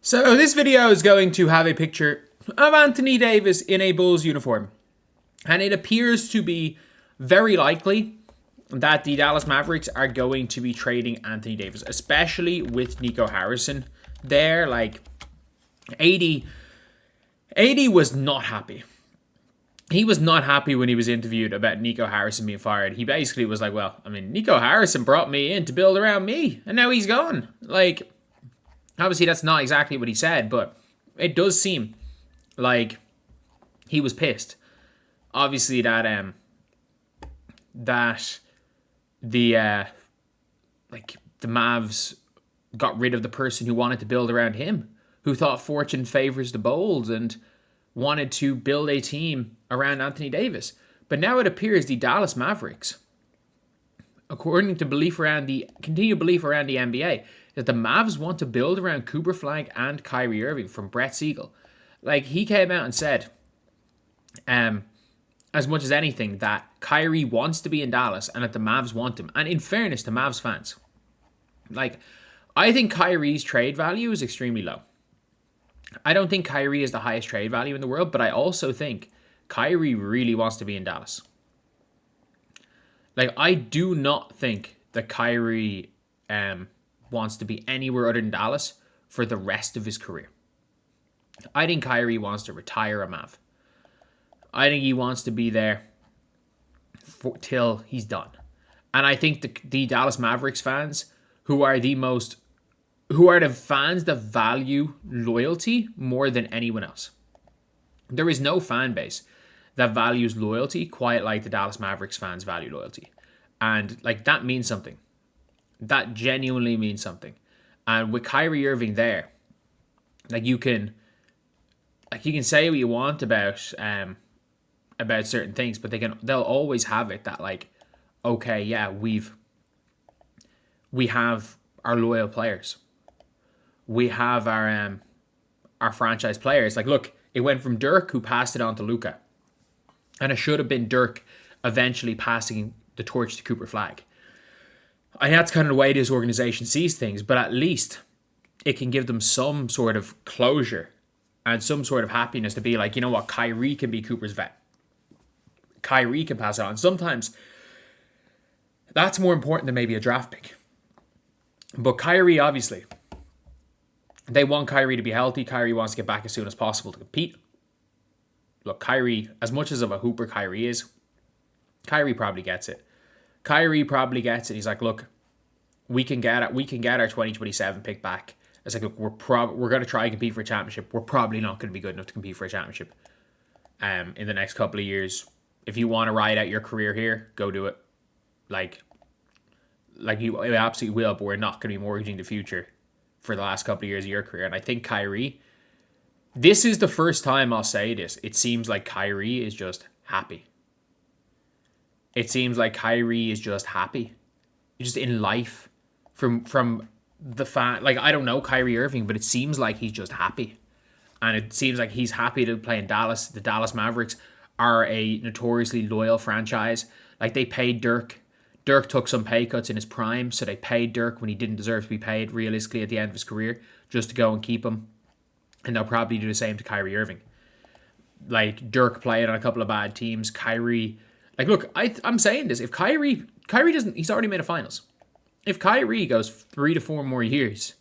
So this video is going to have a picture of Anthony Davis in a Bulls uniform. And it appears to be very likely that the Dallas Mavericks are going to be trading Anthony Davis, especially with Nico Harrison there. Like, AD was not happy. He was not happy when he was interviewed about Nico Harrison being fired. He basically was like, well, I mean, Nico Harrison brought me in to build around me, and now he's gone. Like, obviously that's not exactly what he said, but it does seem like he was pissed. Obviously that the Mavs got rid of the person who wanted to build around him, who thought fortune favors the bold and wanted to build a team around Anthony Davis. But now it appears the Dallas Mavericks, according to continued belief around the NBA, that the Mavs want to build around Cooper Flagg and Kyrie Irving from Brett Siegel. Like, he came out and said, as much as anything, that Kyrie wants to be in Dallas and that the Mavs want him. And in fairness to Mavs fans, like, I think Kyrie's trade value is extremely low. I don't think Kyrie is the highest trade value in the world, but I also think Kyrie really wants to be in Dallas. Like, I do not think that Kyrie wants to be anywhere other than Dallas for the rest of his career. I think Kyrie wants to retire a Mav. I think he wants to be there till he's done. And I think the Dallas Mavericks fans, who are the fans that value loyalty more than anyone else. There is no fan base that values loyalty quite like the Dallas Mavericks fans value loyalty. And like, that means something. That genuinely means something. And with Kyrie Irving there, you can say what you want about certain things, but they'll always have it that, like, okay, yeah, we have our loyal players. We have our franchise players. Like, look, it went from Dirk, who passed it on to Luka, and it should have been Dirk eventually passing the torch to Cooper Flagg. And that's kind of the way this organization sees things, but at least it can give them some sort of closure and some sort of happiness to be like, you know what, Kyrie can be Cooper's vet. Kyrie can pass it on. Sometimes that's more important than maybe a draft pick. But Kyrie, obviously, they want Kyrie to be healthy. Kyrie wants to get back as soon as possible to compete. Look, Kyrie, as much as of a hooper Kyrie is, Kyrie probably gets it. He's like, look, we can get our 2027 pick back. It's like, look, we're going to try and compete for a championship. We're probably not going to be good enough to compete for a championship in the next couple of years. If you want to ride out your career here, go do it. Like you absolutely will, but we're not going to be mortgaging the future for the last couple of years of your career. And I think Kyrie, this is the first time I'll say this. It seems like Kyrie is just happy. It seems like Kyrie is just happy. Just in life. From the fan, like, I don't know Kyrie Irving, but it seems like he's just happy. And it seems like he's happy to play in Dallas. The Dallas Mavericks are a notoriously loyal franchise. Like, they paid Dirk. Dirk took some pay cuts in his prime, so they paid Dirk when he didn't deserve to be paid, realistically, at the end of his career, just to go and keep him. And they'll probably do the same to Kyrie Irving. Like, Dirk played on a couple of bad teams. Kyrie, like, look, I'm saying this. If Kyrie doesn't, he's already made a finals. If Kyrie goes 3 to 4 more years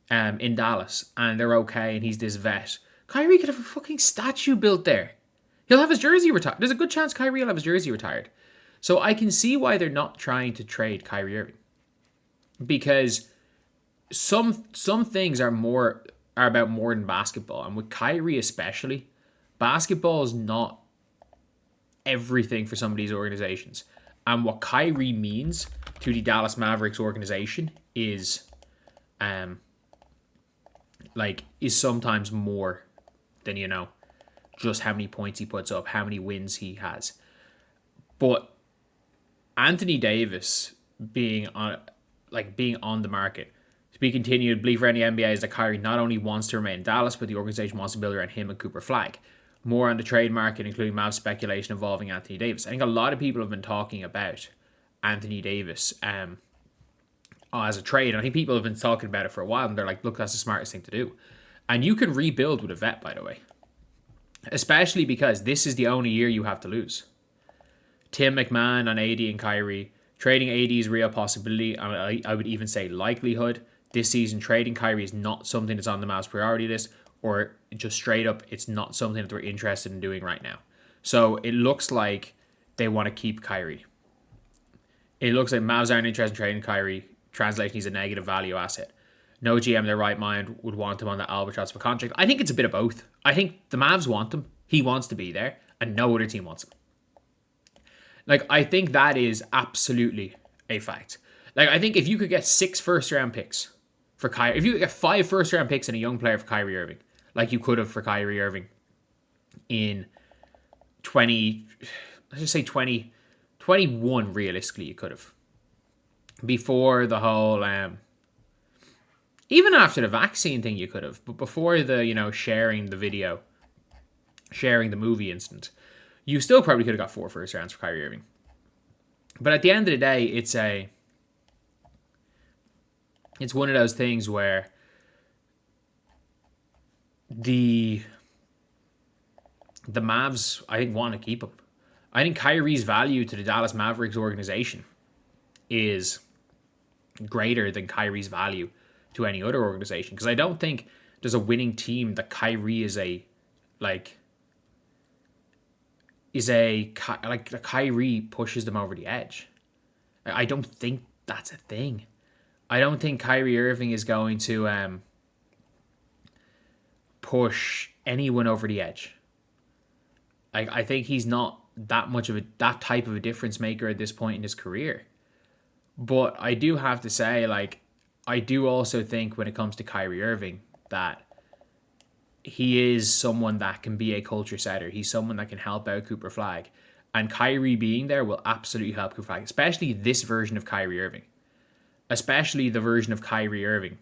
in Dallas and they're okay and he's this vet, Kyrie could have a fucking statue built there. He'll have his jersey retired. There's a good chance Kyrie will have his jersey retired. So I can see why they're not trying to trade Kyrie Irving. Because some things are about more than basketball. And with Kyrie especially, basketball is not everything for some of these organizations. And what Kyrie means to the Dallas Mavericks organization is sometimes more than, just how many points he puts up, how many wins he has. But Anthony Davis being on the market, to be continued, belief around the NBA is that Kyrie not only wants to remain in Dallas, but the organization wants to build around him and Cooper Flagg. More on the trade market, including Mavs speculation involving Anthony Davis. I think a lot of people have been talking about Anthony Davis as a trade. And I think people have been talking about it for a while, and they're like, look, that's the smartest thing to do. And you can rebuild with a vet, by the way. Especially because this is the only year you have to lose. Tim McMahon on AD and Kyrie. Trading AD is a real possibility. I would even say likelihood. This season, trading Kyrie is not something that's on the Mavs priority list, or just straight up, it's not something that they're interested in doing right now. So it looks like they want to keep Kyrie. It looks like Mavs aren't interested in trading Kyrie. Translation, he's a negative value asset. No GM in their right mind would want him on the albatross of a contract. I think it's a bit of both. I think the Mavs want him. He wants to be there, and no other team wants him. Like, I think that is absolutely a fact. Like, I think if you could get 6 first-round picks for Kyrie, if you could get 5 first-round picks and a young player for Kyrie Irving, like you could have for Kyrie Irving in 2021, realistically, you could have. Before the whole, even after the vaccine thing, you could have. But before the, sharing the video, sharing the movie incident, you still probably could have got 4 first rounds for Kyrie Irving. But at the end of the day, it's one of those things where the Mavs, I think, want to keep him. I think Kyrie's value to the Dallas Mavericks organization is greater than Kyrie's value to any other organization. Because I don't think there's a winning team that Kyrie is Kyrie pushes them over the edge. I don't think that's a thing. I don't think Kyrie Irving is going to push anyone over the edge. I think he's not that type of a difference maker at this point in his career. But I do have to say, I do also think when it comes to Kyrie Irving that he is someone that can be a culture setter. He's someone that can help out Cooper Flagg. And Kyrie being there will absolutely help Cooper Flagg, especially this version of Kyrie Irving. Especially the version of Kyrie Irving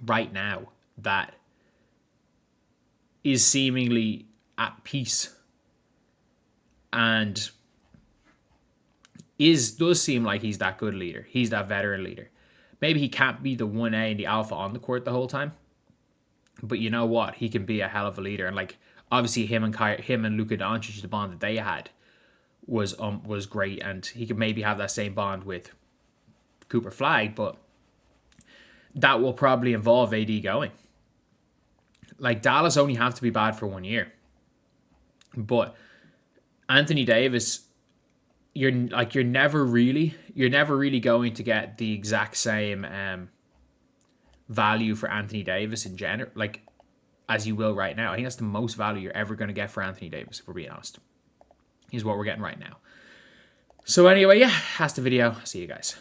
right now that is seemingly at peace and does seem like he's that good leader. He's that veteran leader. Maybe he can't be the 1A and the alpha on the court the whole time. But you know what? He can be a hell of a leader. And obviously him and Luka Doncic, the bond that they had was great. And he could maybe have that same bond with Cooper Flagg, but that will probably involve AD going. Dallas only have to be bad for 1 year. But Anthony Davis, you're never really going to get the exact same value for Anthony Davis in general, as you will right now. I think that's the most value you're ever going to get for Anthony Davis, if we're being honest. Is what we're getting right now. So anyway, yeah, that's the video. See you guys.